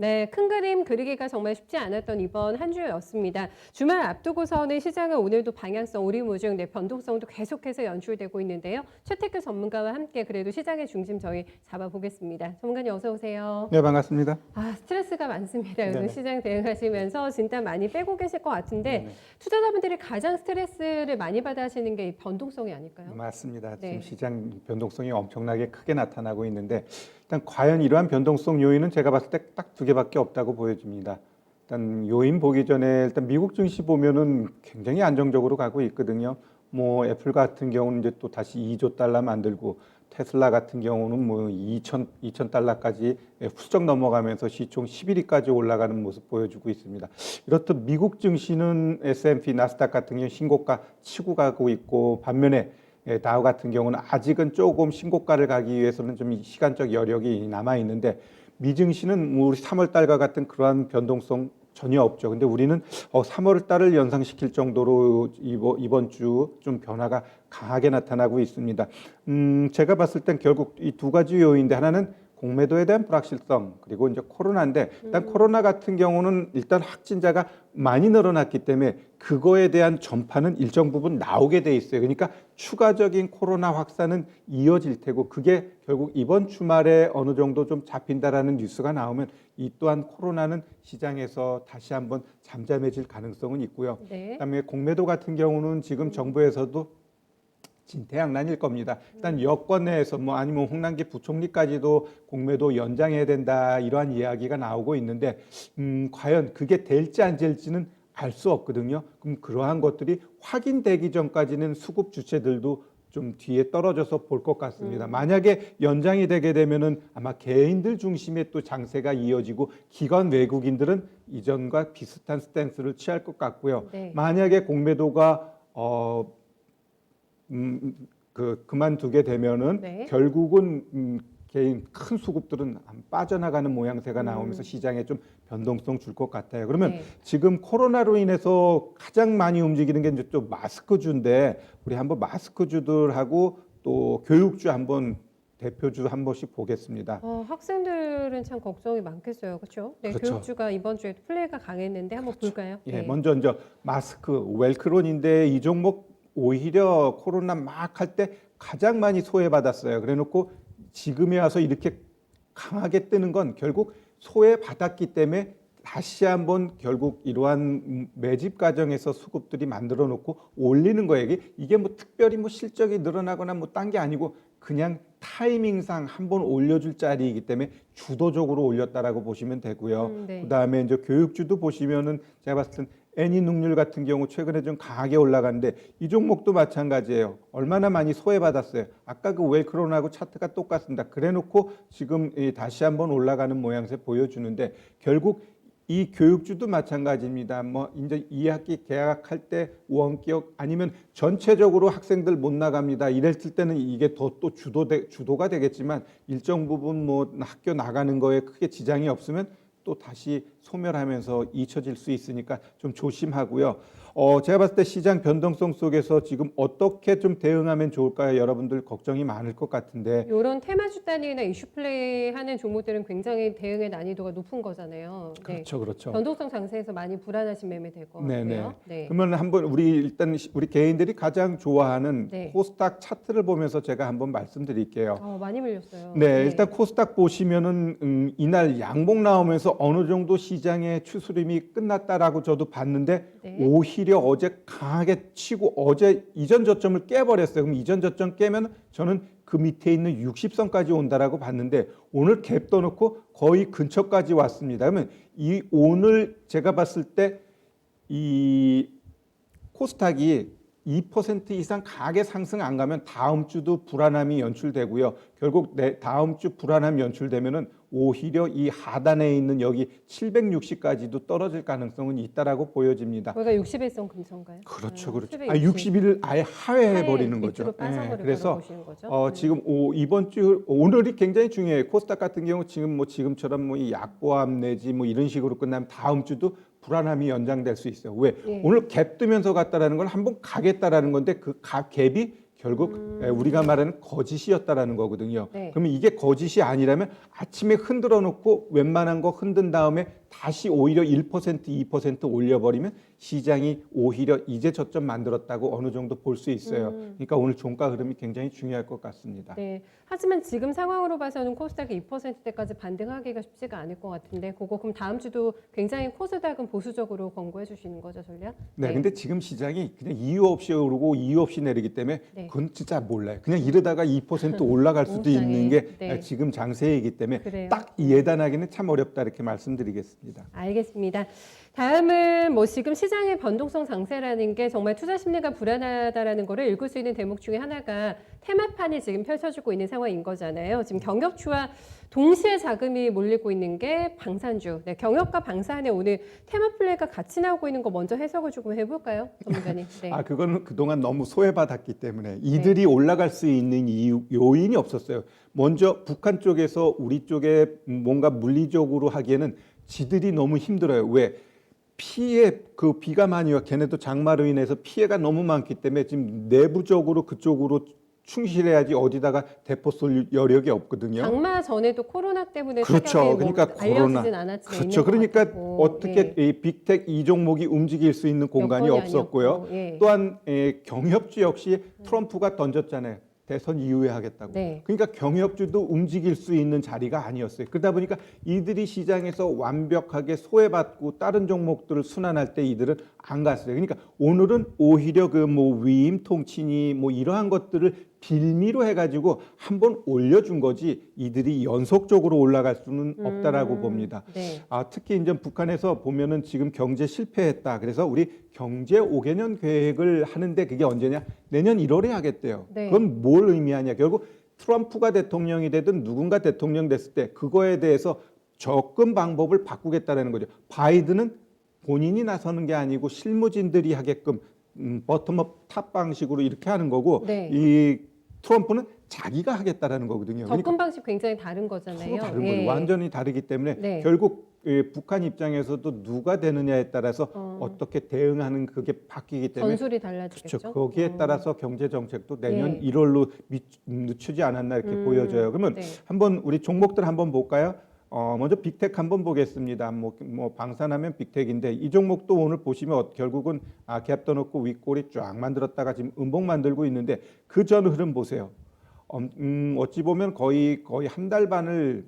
네, 큰 그림 그리기가 정말 쉽지 않았던 이번 한 주였습니다. 주말 앞두고서는 시장은 오늘도 방향성, 오리무중, 변동성도 계속해서 연출되고 있는데요. 최태규 전문가와 함께 그래도 시장의 중심 저희 잡아보겠습니다. 전문가님 어서 오세요. 네, 반갑습니다. 스트레스가 많습니다. 요즘 네네. 시장 대응하시면서 진단 많이 빼고 계실 것 같은데 네네. 투자자분들이 가장 스트레스를 많이 받아 하시는 게 이 변동성이 아닐까요? 맞습니다. 네. 지금 시장 변동성이 엄청나게 크게 나타나고 있는데 일단 과연 이러한 변동성 요인은 제가 봤을 때 딱 두 개밖에 없다고 보여집니다. 일단 요인 보기 전에 일단 미국 증시 보면은 굉장히 안정적으로 가고 있거든요. 뭐 애플 같은 경우는 이제 또 다시 2조 달러 만들고 테슬라 같은 경우는 뭐 2천 달러까지 훌쩍 넘어가면서 시총 11위까지 올라가는 모습 보여주고 있습니다. 이렇듯 미국 증시는 S&P, 나스닥 같은 경우 신고가 치고 가고 있고 반면에 다우 같은 경우는 아직은 조금 신고가를 가기 위해서는 좀 시간적 여력이 남아 있는데 미증시는 우리 3월 달과 같은 그러한 변동성 전혀 없죠. 근데 우리는 3월 달을 연상시킬 정도로 이번 주 좀 변화가 강하게 나타나고 있습니다. 제가 봤을 땐 결국 이 두 가지 요인인데 하나는 공매도에 대한 불확실성 그리고 이제 코로나인데 일단 코로나 같은 경우는 일단 확진자가 많이 늘어났기 때문에 그거에 대한 전파는 일정 부분 나오게 돼 있어요. 그러니까 추가적인 코로나 확산은 이어질 테고 그게 결국 이번 주말에 어느 정도 좀 잡힌다라는 뉴스가 나오면 이 또한 코로나는 시장에서 다시 한번 잠잠해질 가능성은 있고요. 네. 그다음에 공매도 같은 경우는 지금 정부에서도 진퇴양난일 겁니다. 일단 여권 내에서 뭐 아니면 홍남기 부총리까지도 공매도 연장해야 된다 이러한 이야기가 나오고 있는데 과연 그게 될지 안 될지는 알 수 없거든요. 그럼 그러한 것들이 확인되기 전까지는 수급 주체들도 좀 뒤에 떨어져서 볼 것 같습니다. 만약에 연장이 되게 되면은 아마 개인들 중심의 또 장세가 이어지고 기관 외국인들은 이전과 비슷한 스탠스를 취할 것 같고요. 네. 만약에 공매도가 그만두게 되면은 네. 결국은 개인 큰 수급들은 빠져나가는 모양새가 나오면서 시장에 좀 변동성 줄 것 같아요. 그러면 네. 지금 코로나로 인해서 가장 많이 움직이는 게 이제 또 마스크주인데 우리 한번 마스크주들하고 또 교육주 한번 대표주 한 번씩 보겠습니다. 학생들은 참 걱정이 많겠어요. 그렇죠? 네, 그렇죠. 교육주가 이번 주에 플레이가 강했는데 한번 볼까요? 예, 네. 먼저 이제 마스크 웰크론인데 이 종목 오히려 코로나 막 할 때 가장 많이 소외받았어요. 그래놓고 지금에 와서 이렇게 강하게 뜨는 건 결국 소외받았기 때문에 다시 한번 결국 이러한 매집 과정에서 수급들이 만들어 놓고 올리는 거예요. 이게 뭐 특별히 뭐 실적이 늘어나거나 뭐 딴 게 아니고 그냥 타이밍상 한번 올려줄 자리이기 때문에 주도적으로 올렸다라고 보시면 되고요. 네. 그다음에 이제 교육주도 보시면은 제가 봤을 땐 애니눅률 같은 경우 최근에 좀 강하게 올라갔는데 이 종목도 마찬가지예요. 얼마나 많이 소외받았어요. 아까 그 웰크론하고 차트가 똑같습니다. 그래놓고 지금 다시 한번 올라가는 모양새 보여주는데 결국 이 교육주도 마찬가지입니다. 뭐 이제 2학기 개학할 때 원격 아니면 전체적으로 학생들 못 나갑니다. 이랬을 때는 이게 더 또 주도가 되겠지만 일정 부분 뭐 학교 나가는 거에 크게 지장이 없으면 또 다시 소멸하면서 잊혀질 수 있으니까 좀 조심하고요. 제가 봤을 때 시장 변동성 속에서 지금 어떻게 좀 대응하면 좋을까요? 여러분들 걱정이 많을 것 같은데. 이런 테마주 단위나 이슈 플레이 하는 종목들은 굉장히 대응의 난이도가 높은 거잖아요. 네. 그렇죠, 그렇죠. 변동성 장세에서 많이 불안하신 매매 될 것 네네. 같고요. 네. 그러면 한번 일단 우리 개인들이 가장 좋아하는 네. 코스닥 차트를 보면서 제가 한번 말씀드릴게요. 많이 밀렸어요. 네, 일단 코스닥 보시면은 이날 양봉 나오면서 어느 정도 시장의 추스림이 끝났다라고 저도 봤는데 네. 오히려 어제 강하게 치고 어제 이전 저점을 깨버렸어요. 그럼 이전 저점 깨면 저는 그 밑에 있는 60선까지 온다라고 봤는데 오늘 갭 떠놓고 거의 근처까지 왔습니다. 그러면 이 오늘 제가 봤을 때 이 코스닥이 2% 이상 강하게 상승 안 가면 다음 주도 불안함이 연출되고요. 결국 다음 주 불안함 연출되면은 오히려 이 하단에 있는 여기 760까지도 떨어질 가능성은 있다라고 보여집니다. 거기가 61선 근처인가요? 그렇죠, 그렇죠. 760. 60일을 아예 하회해 버리는 밑으로 거죠. 빠져버릴 그래서 보시는 거죠? 지금 이번 주 오늘이 굉장히 중요해요. 코스닥 같은 경우 지금처럼 뭐 이 약보합 내지 뭐 이런 식으로 끝나면 다음 주도 불안함이 연장될 수 있어요. 왜? 예. 오늘 갭 뜨면서 갔다라는 걸 한번 가겠다라는 건데 그 갭이 결국 우리가 말하는 거짓이었다라는 거거든요. 네. 그러면 이게 거짓이 아니라면 아침에 흔들어 놓고 웬만한 거 흔든 다음에 다시 오히려 1%, 2% 올려버리면 시장이 오히려 이제 저점 만들었다고 어느 정도 볼 수 있어요. 그러니까 오늘 종가 흐름이 굉장히 중요할 것 같습니다. 네. 하지만 지금 상황으로 봐서는 코스닥이 2%대까지 반등하기가 쉽지가 않을 것 같은데 그거 그럼 다음 주도 굉장히 코스닥은 보수적으로 권고해 주시는 거죠, 전략? 네, 근데 지금 시장이 그냥 이유 없이 오르고 이유 없이 내리기 때문에 네. 그건 진짜 몰라요. 그냥 이러다가 2% 올라갈 수도 몽상이. 있는 게 네. 지금 장세이기 때문에 그래요. 딱 예단하기는 참 어렵다 이렇게 말씀드리겠습니다. 알겠습니다. 다음은 뭐 지금 시장의 변동성 장세라는 게 정말 투자 심리가 불안하다라는 거를 읽을 수 있는 대목 중에 하나가 테마판이 지금 펼쳐지고 있는 상황인 거잖아요. 지금 경력주와 동시에 자금이 몰리고 있는 게 방산주. 네, 경력과 방산에 오늘 테마 플레이가 같이 나오고 있는 거 먼저 해석을 조금 해볼까요, 전문가님? 네. 아, 그거는 그동안 너무 소외받았기 때문에 이들이 올라갈 수 있는 이유, 요인이 없었어요. 먼저 북한 쪽에서 우리 쪽에 뭔가 물리적으로 하기에는 지들이 너무 힘들어요. 왜? 피해, 그 비가 많이 와, 걔네도 장마로 인해서 피해가 너무 많기 때문에 지금 내부적으로 그쪽으로 충실해야지 어디다가 대포 쏠 여력이 없거든요. 장마 전에도 코로나 때문에 그렇죠. 타격이 그러니까 뭐 코로나. 알려지진 않았지만 그렇죠. 있는 것 그러니까 같고. 어떻게 예. 이 빅텍 이 종목이 움직일 수 있는 공간이 여건이 없었고요. 아니었고, 예. 또한 경협주 역시 트럼프가 던졌잖아요. 대선 이후에 하겠다고. 네. 그러니까 경협주도 움직일 수 있는 자리가 아니었어요. 그러다 보니까 이들이 시장에서 완벽하게 소외받고 다른 종목들을 순환할 때 이들은 안 갔어요. 그러니까 오늘은 오히려 그 뭐 위임 통치니 뭐 이러한 것들을 빌미로 해가지고 한번 올려준 거지 이들이 연속적으로 올라갈 수는 없다라고 봅니다. 네. 아, 특히 이제 북한에서 보면은 지금 경제 실패했다. 그래서 우리 경제 5개년 계획을 하는데 그게 언제냐? 내년 1월에 하겠대요. 네. 그건 뭘 의미하냐? 결국 트럼프가 대통령이 되든 누군가 대통령 됐을 때 그거에 대해서 접근 방법을 바꾸겠다라는 거죠. 바이든은 본인이 나서는 게 아니고 실무진들이 하게끔 버텀업 탑 방식으로 이렇게 하는 거고 네. 이 트럼프는 자기가 하겠다라는 거거든요. 접근 방식 굉장히 다른 거잖아요. 서로 다른 예. 거예요. 완전히 다르기 때문에 네. 결국 북한 입장에서도 누가 되느냐에 따라서 어떻게 대응하는 그게 바뀌기 때문에 전술이 달라지겠죠. 그렇죠. 거기에 따라서 경제 정책도 내년 예. 1월로 늦추지 않았나 이렇게 보여져요. 그러면 네. 한번 우리 종목들 한번 볼까요? 먼저 빅텍 한번 보겠습니다. 뭐 방산하면 빅텍인데 이 종목도 오늘 보시면 결국은 갭 떠놓고 윗꼬리 쫙 만들었다가 지금 음봉 만들고 있는데 그 전 흐름 보세요. 어찌 보면 거의 한 달 반을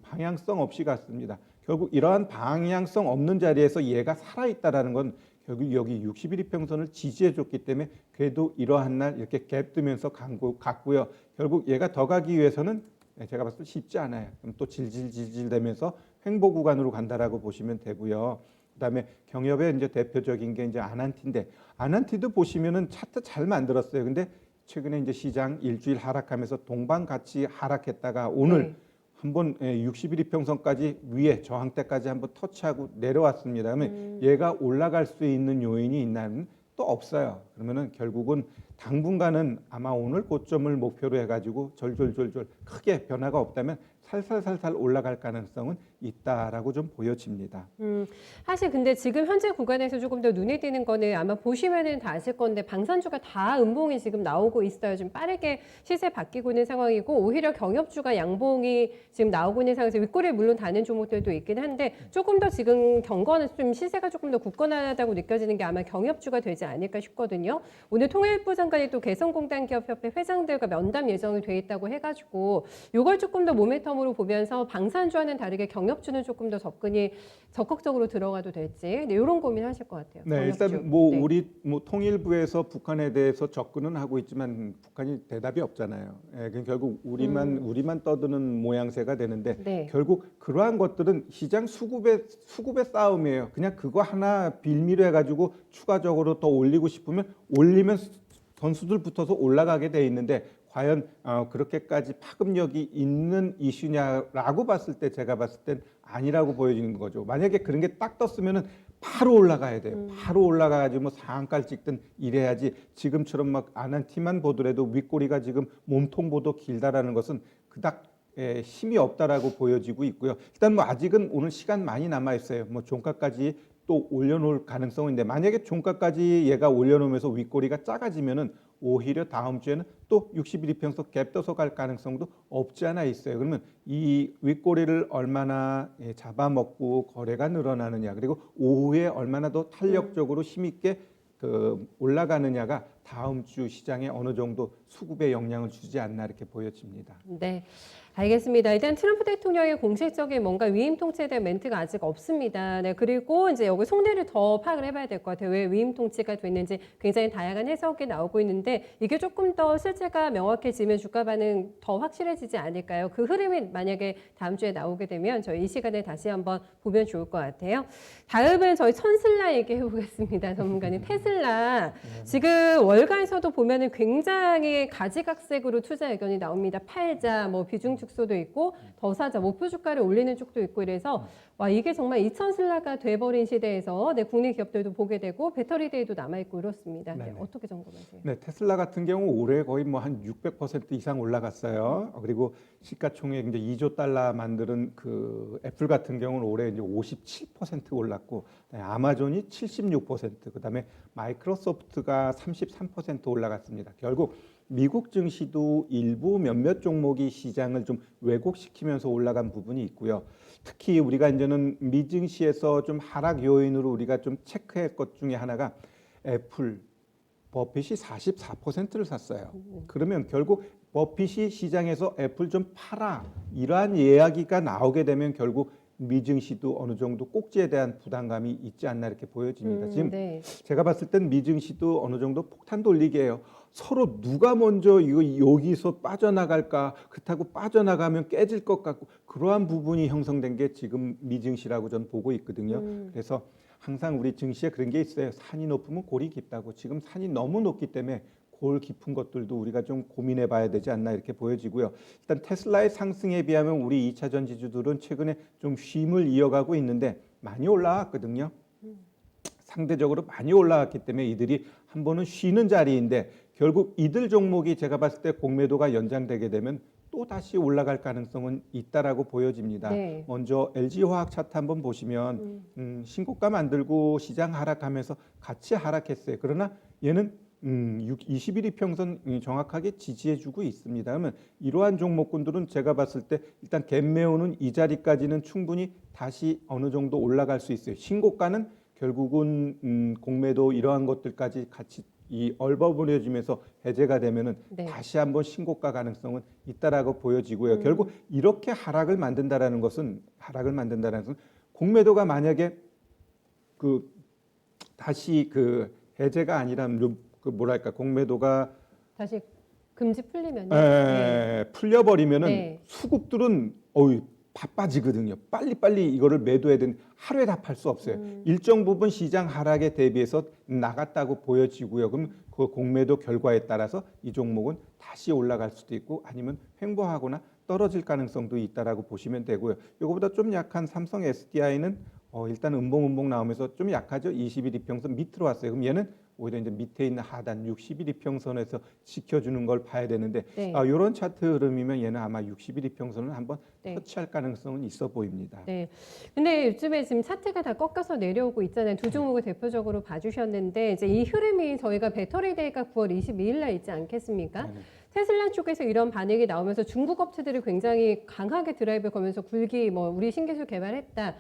방향성 없이 갔습니다. 결국 이러한 방향성 없는 자리에서 얘가 살아있다라는 건 결국 여기 60일 이평선을 지지해줬기 때문에 그래도 이러한 날 이렇게 갭 뜨면서 갔고요. 결국 얘가 더 가기 위해서는 제가 봤을 때 쉽지 않아요. 그럼 또 질질 되면서 횡보 구간으로 간다라고 보시면 되고요. 그다음에 경협의 이제 대표적인 게 이제 아난티인데 아난티도 보시면은 차트 잘 만들었어요. 근데 최근에 이제 시장 일주일 하락하면서 동반 같이 하락했다가 오늘 네. 한번 60일 이평선까지 위에 저항대까지 한번 터치하고 내려왔습니다. 그러면 얘가 올라갈 수 있는 요인이 있나는 또 없어요. 그러면은 결국은 당분간은 아마 오늘 고점을 목표로 해가지고 절절절절 크게 변화가 없다면 살살살살 올라갈 가능성은 있다라고 좀 보여집니다. 사실 근데 지금 현재 구간에서 조금 더 눈에 띄는 거는 아마 보시면은 다 아실 건데 방산주가 다 음봉이 지금 나오고 있어요. 좀 빠르게 시세 바뀌고 있는 상황이고 오히려 경협주가 양봉이 지금 나오고 있는 상황에서 윗꼬리에 물론 다는 종목들도 있긴 한데 조금 더 지금 경거는 좀 시세가 조금 더 굳건하다고 느껴지는 게 아마 경협주가 되지 않을까 싶거든요. 오늘 통일부 장관이 또 개성공단기업협회 회장들과 면담 예정이 돼 있다고 해가지고 이걸 조금 더 모멘텀으로 보면서 방산주와는 다르게 경협주는 조금 더 접근이 적극적으로 들어가도 될지 이런 고민하실 것 같아요. 네, 경협주. 일단 뭐 네. 우리 뭐 통일부에서 북한에 대해서 접근은 하고 있지만 북한이 대답이 없잖아요. 그 결국 우리만 떠드는 모양새가 되는데 네. 결국 그러한 것들은 시장 수급의 싸움이에요. 그냥 그거 하나 빌미로 해가지고 추가적으로 더 올리고 싶으면 올리면 선수들 붙어서 올라가게 돼 있는데 과연 그렇게까지 파급력이 있는 이슈냐라고 봤을 때 제가 봤을 땐 아니라고 보여지는 거죠. 만약에 그런 게 딱 떴으면은 바로 올라가야 돼요. 바로 올라가야지 뭐 상한가를 찍든 이래야지 지금처럼 막 아난티만 보더라도 윗꼬리가 지금 몸통보다 길다라는 것은 그닥 힘이 없다라고 보여지고 있고요. 일단 뭐 아직은 오늘 시간 많이 남아 있어요. 뭐 종가까지 또 올려놓을 가능성은 있는데 만약에 종가까지 얘가 올려놓으면서 윗꼬리가 작아지면은 오히려 다음 주에는 또 60일 이평선 갭 떠서 갈 가능성도 없지 않아 있어요. 그러면 이 윗꼬리를 얼마나 잡아먹고 거래가 늘어나느냐, 그리고 오후에 얼마나 더 탄력적으로 힘있게 그 올라가느냐가 다음 주 시장에 어느 정도 수급에 영향을 주지 않나 이렇게 보여집니다. 네, 알겠습니다. 일단 트럼프 대통령의 공식적인 뭔가 위임 통치에 대한 멘트가 아직 없습니다. 네, 그리고 이제 여기 속내를 더 파악을 해봐야 될 것 같아요. 왜 위임 통치가 됐는지 굉장히 다양한 해석이 나오고 있는데 이게 조금 더 실체가 명확해지면 주가 반응 더 확실해지지 않을까요? 그 흐름이 만약에 다음 주에 나오게 되면 저희 이 시간에 다시 한번 보면 좋을 것 같아요. 다음은 저희 천슬라 얘기해 보겠습니다. 전문가님 테슬라 지금 월가에서도 보면은 굉장히 가지각색으로 투자 의견이 나옵니다. 팔자, 뭐 비중 축소도 있고 더 사자, 목표 주가를 올리는 쪽도 있고 이래서 와 이게 정말 2000슬라가 돼버린 시대에서 네, 국내 기업들도 보게 되고 배터리 데이도 남아 있고 이렇습니다. 네, 어떻게 점검하세요? 네, 테슬라 같은 경우 올해 거의 뭐 한 600% 이상 올라갔어요. 그리고 시가총액 이제 2조 달러 만드는 그 애플 같은 경우는 올해 이제 57% 올랐고, 아마존이 76%, 그다음에 마이크로소프트가 33% 올라갔습니다. 결국 미국 증시도 일부 몇몇 종목이 시장을 좀 왜곡시키면서 올라간 부분이 있고요. 특히 우리가 이제는 미증시에서 좀 하락 요인으로 우리가 좀 체크할 것 중에 하나가 애플, 버핏이 44%를 샀어요. 그러면 결국 버핏이 시장에서 애플 좀 팔아 이러한 이야기가 나오게 되면 결국 미증시도 어느 정도 꼭지에 대한 부담감이 있지 않나 이렇게 보여집니다. 지금 네. 제가 봤을 땐 미증시도 어느 정도 폭탄 돌리기예요. 서로 누가 먼저 이거 여기서 빠져나갈까, 그렇다고 빠져나가면 깨질 것 같고 그러한 부분이 형성된 게 지금 미증시라고 저는 보고 있거든요. 그래서 항상 우리 증시에 그런 게 있어요. 산이 높으면 골이 깊다고. 지금 산이 너무 높기 때문에 골 깊은 것들도 우리가 좀 고민해 봐야 되지 않나 이렇게 보여지고요. 일단 테슬라의 상승에 비하면 우리 2차 전지주들은 최근에 좀 쉼을 이어가고 있는데 많이 올라왔거든요. 상대적으로 많이 올라왔기 때문에 이들이 한 번은 쉬는 자리인데 결국 이들 종목이 제가 봤을 때 공매도가 연장되게 되면 또 다시 올라갈 가능성은 있다라고 보여집니다. 네. 먼저 LG화학 차트 한번 보시면 신고가 만들고 시장 하락하면서 같이 하락했어요. 그러나 얘는 21 이평선 정확하게 지지해주고 있습니다. 그러면 이러한 종목군들은 제가 봤을 때 일단 갭 메우는 이 자리까지는 충분히 다시 어느 정도 올라갈 수 있어요. 신고가는 결국은 공매도 이러한 것들까지 같이 이 얼버무려지면서 해제가 되면은 네. 다시 한번 신고가 가능성은 있다라고 보여지고요. 결국 이렇게 하락을 만든다라는 것은 공매도가 만약에 그 다시 그 해제가 아니라면 그 뭐랄까 공매도가 다시 금지 풀리면요. 네. 풀려버리면은 네. 수급들은 바빠지거든요. 빨리빨리 이거를 매도해야 되는 하루에 다 팔 수 없어요. 일정 부분 시장 하락에 대비해서 나갔다고 보여지고요. 그럼 그 공매도 결과에 따라서 이 종목은 다시 올라갈 수도 있고 아니면 횡보하거나 떨어질 가능성도 있다라고 보시면 되고요. 이거보다 좀 약한 삼성 SDI는 일단 음봉 나오면서 좀 약하죠. 21 이평선 밑으로 왔어요. 그럼 얘는 오히려 이제 밑에 있는 하단 60일 이평선에서 지켜주는 걸 봐야 되는데 네. 이런 차트 흐름이면 얘는 아마 60일 이평선을 한번 네. 터치할 가능성은 있어 보입니다. 네. 근데 요즘에 지금 차트가 다 꺾여서 내려오고 있잖아요. 두 종목을 대표적으로 봐주셨는데 이제 이 흐름이 저희가 배터리 데이가 9월 22일 날 있지 않겠습니까? 네네. 테슬라 쪽에서 이런 반응이 나오면서 중국 업체들이 굉장히 강하게 드라이브 걸면서 굴기 뭐 우리 신기술 개발했다,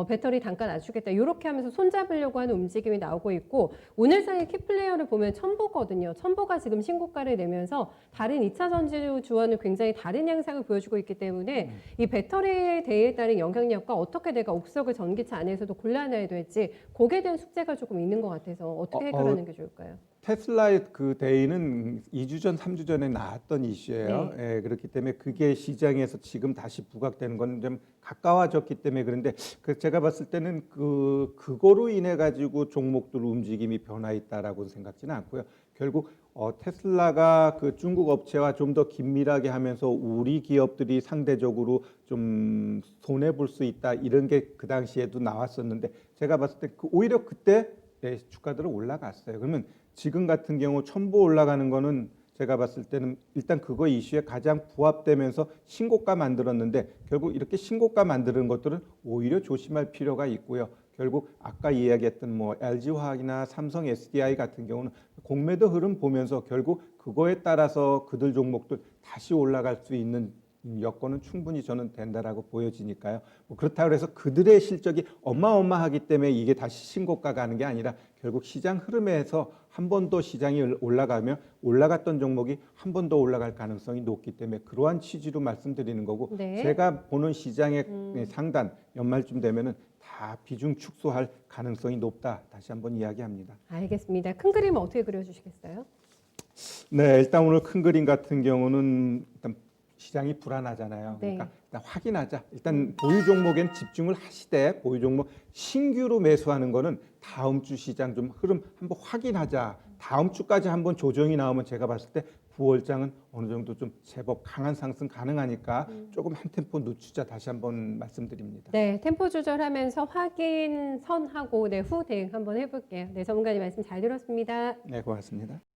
배터리 단가 낮추겠다 이렇게 하면서 손잡으려고 하는 움직임이 나오고 있고 오늘 사이 키플레이어를 보면 첨보거든요. 첨보가 지금 신고가를 내면서 다른 2차 전지주와는 굉장히 다른 양상을 보여주고 있기 때문에 이 배터리 대에 따른 영향력과 어떻게 내가 옥석을 전기차 안에서도 골라내야 될지 거기에 대한 숙제가 조금 있는 것 같아서 어떻게 해결하는 게 좋을까요? 테슬라의 그 데이는 2주 전, 3주 전에 나왔던 이슈예요. 예, 그렇기 때문에 그게 시장에서 지금 다시 부각되는 건 좀 가까워졌기 때문에 그런데 제가 봤을 때는 그거로 인해 가지고 종목들 움직임이 변화했다라고 생각지는 않고요. 결국 테슬라가 그 중국 업체와 좀 더 긴밀하게 하면서 우리 기업들이 상대적으로 좀 손해 볼 수 있다 이런 게 그 당시에도 나왔었는데 제가 봤을 때 오히려 그때 주가들은 올라갔어요. 그러면 지금 같은 경우 첨보 올라가는 거는 제가 봤을 때는 일단 그거 이슈에 가장 부합되면서 신고가 만들었는데 결국 이렇게 신고가 만드는 것들은 오히려 조심할 필요가 있고요. 결국 아까 이야기했던 뭐 LG화학이나 삼성 SDI 같은 경우는 공매도 흐름 보면서 결국 그거에 따라서 그들 종목들 다시 올라갈 수 있는 여건은 충분히 저는 된다라고 보여지니까요. 뭐 그렇다고 해서 그들의 실적이 어마어마하기 때문에 이게 다시 신고가 가는 게 아니라 결국 시장 흐름에서 한 번 더 시장이 올라가면 올라갔던 종목이 한 번 더 올라갈 가능성이 높기 때문에 그러한 취지로 말씀드리는 거고 네. 제가 보는 시장의 상단 연말쯤 되면은 다 비중 축소할 가능성이 높다. 다시 한번 이야기합니다. 알겠습니다. 큰 그림은 어떻게 그려주시겠어요? 네, 일단 오늘 큰 그림 같은 경우는 일단 시장이 불안하잖아요. 네. 그러니까 일단 확인하자. 일단 보유 종목엔 집중을 하시되 보유 종목 신규로 매수하는 거는 다음 주 시장 좀 흐름 한번 확인하자. 다음 주까지 한번 조정이 나오면 제가 봤을 때 9월장은 어느 정도 좀 제법 강한 상승 가능하니까 조금 한 템포 늦추자 다시 한번 말씀드립니다. 네, 템포 조절하면서 확인 선하고 후 대응 한번 해볼게요. 네, 전문가님 말씀 잘 들었습니다. 네, 고맙습니다.